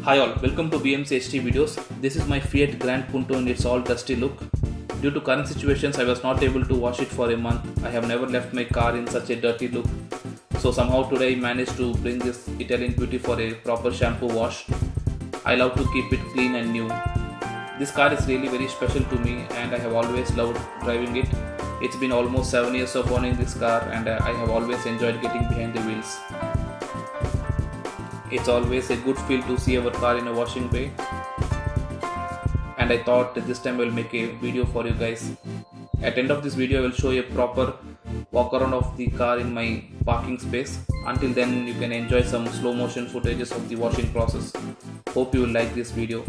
Hi all, welcome to BMC HT videos. This is my Fiat Punto in its all dusty look. Due to current situations, I was not able to wash it for a month. I have never left my car in such a dirty look. So somehow today I managed to bring this Italian beauty for a proper shampoo wash. I love to keep it clean and new. This car is really very special to me and I have always loved driving it. It's been almost 7 years of owning this car and I have always enjoyed getting behind the wheels. It's always a good feel to see our car in a washing bay, and I thought this time I will make a video for you guys. At the end of this video I will show you a proper walk around of the car in my parking space. Until then you can enjoy some slow motion footages of the washing process. Hope you will like this video.